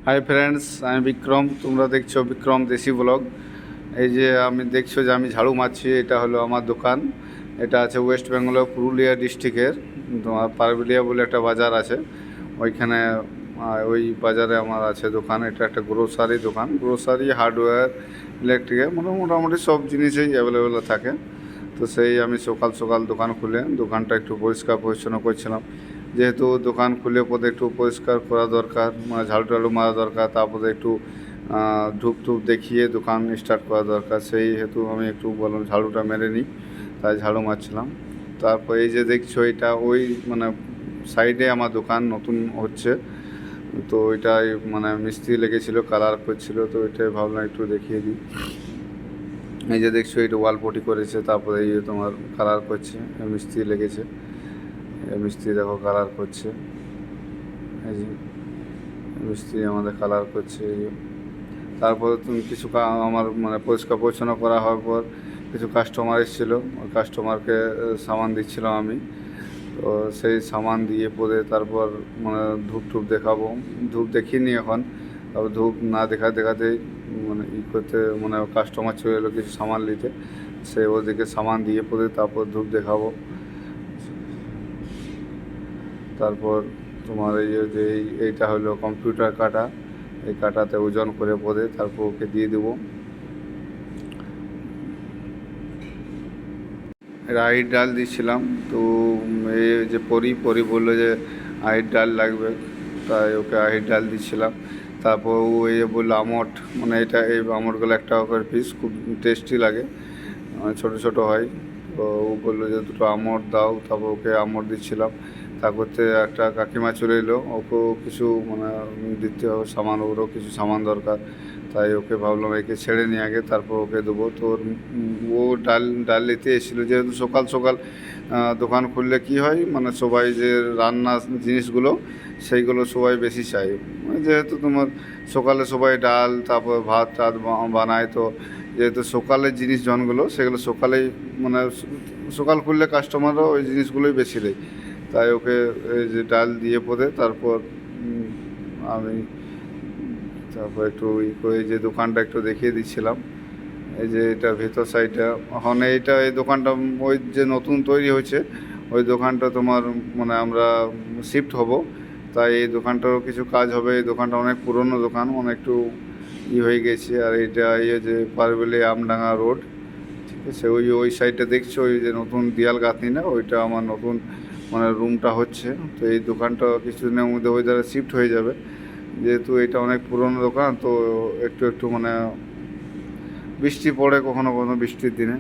Hi friends, আমি বিক্রম। তোমরা দেখছো বিক্রম দেশি ব্লগ। এই যে আমি দেখছো যে আমি ঝাড়ু মারছি, এটা হলো আমার দোকান। এটা আছে ওয়েস্ট বেঙ্গলের পুরুলিয়া ডিস্ট্রিক্টের তোমার পারবিলিয়া বলে একটা বাজার আছে, ওইখানে। ওই বাজারে আমার আছে দোকান। এটা একটা গ্রোসারি দোকান, গ্রোসারি, হার্ডওয়্যার, ইলেকট্রিকের মোটামুটি সব জিনিসই অ্যাভেলেবেল থাকে। তো সেই আমি সকাল সকাল দোকান খুলে দোকানটা একটু পরিষ্কার পরিচ্ছন্ন করছিলাম। যেহেতু দোকান খুলে পরে একটু পরিষ্কার করা দরকার, মানে ঝাড়ু টাড়ু মারা দরকার, তারপরে একটু ধূপ টুপ দেখিয়ে দোকান স্টার্ট করা দরকার। সেই হেতু আমি একটু বললাম ঝাড়ুটা মেরে নিই, তাই ঝাড়ু মারছিলাম। তারপর এই যে দেখছো, এটা ওই মানে সাইডে আমার দোকান নতুন হচ্ছে। তো ওইটাই মানে মিস্ত্রি লেগেছিলো, কালার করছিল, তো ওইটাই ভাবলাম একটু দেখিয়ে দিই। এই যে দেখছো, এটা ওয়াল পটি করেছে, তারপরে এই যে তোমার কালার করছে, মিস্ত্রি লেগেছে। মিস্ত্রি দেখো কালার করছে, এই যে মিস্ত্রি আমাদের কালার করছে। এই যে তারপরে তুমি কিছু আমার মানে পরিষ্কার পরিচ্ছন্ন করা হওয়ার পর কিছু কাস্টমার এসেছিলো, ওই কাস্টমারকে সামান দিচ্ছিলাম আমি। তো সেই সামান দিয়ে পরে তারপর মানে ধূপ টুপ দেখাবো। ধূপ দেখিনি এখন, তারপর ধূপ না দেখাতেই মানে করতে মানে কাস্টমার চলে এলো কিছু সামান নিতে। সে ওদিকে সামান দিয়ে পরে তারপর ধূপ দেখাবো। তারপর তোমার এই যে এইটা হলো কম্পিউটার কাটা, এই কাটাতে ওজন করে পরে তারপর ওকে দিয়ে দেবো। রাইড ডাল দিচ্ছিলাম, তো এই যে পরি বললো যে আহির ডাল লাগবে, তাই ওকে আহির ডাল দিচ্ছিলাম। তারপর ও এই যে বললো আমট, মানে এটা এই আমটগুলো 1 টাকা করে পিস, খুব টেস্টি লাগে, ছোটো ছোটো হয়। তো ও বললো যে 2টো আমট দাও, তারপর ওকে আমট দিচ্ছিলাম। তারপরতে একটা কাকিমা চলে এলো, ওকেও কিছু মানে দিতে হবে সামান, ওরও কিছু সামান দরকার। তাই ওকে ভাবলাম একে ছেড়ে নিয়ে আগে তারপর ওকে দেবো। তো ও ডাল নিতে এসেছিলো, যেহেতু সকাল সকাল দোকান খুললে কি হয়, মানে সবাই যে রান্না জিনিসগুলো সেইগুলো সবাই বেশি চাই। যেহেতু তোমার সকালে সবাই ডাল তারপর ভাত টাত বানায়, তো যেহেতু সকালের জিনিস জনগুলো সেগুলো সকালেই মানে সকাল খুললে কাস্টমারও ওই জিনিসগুলোই বেশি দেয়। তাই ওকে এই যে ডাল দিয়ে পরে তারপর আমি তারপর একটু করে যে দোকানটা একটু দেখিয়ে দিচ্ছিলাম। এই যে এটা ভেতর সাইডটা, এখন এই দোকানটা ওই যে নতুন তৈরি হয়েছে, ওই দোকানটা তোমার মানে আমরা শিফট হব, তাই এই দোকানটারও কিছু কাজ হবে। এই দোকানটা অনেক পুরনো দোকান, অনেকটু হয়ে গেছে। আর এইটা যে পারবেলে আমডাঙ্গা রোড, ঠিক আছে, ওই সাইডটা দেখছো, ওই যে নতুন দেয়াল গাঁথনি না, ওইটা আমার নতুন মানে রুমটা হচ্ছে। তো এই দোকানটা কিছুদিনের মধ্যে ওই দ্বারা শিফট হয়ে যাবে। যেহেতু এটা অনেক পুরনো দোকান, তো একটু একটু মানে বৃষ্টি পড়ে কখনো কখনো বৃষ্টির দিনে,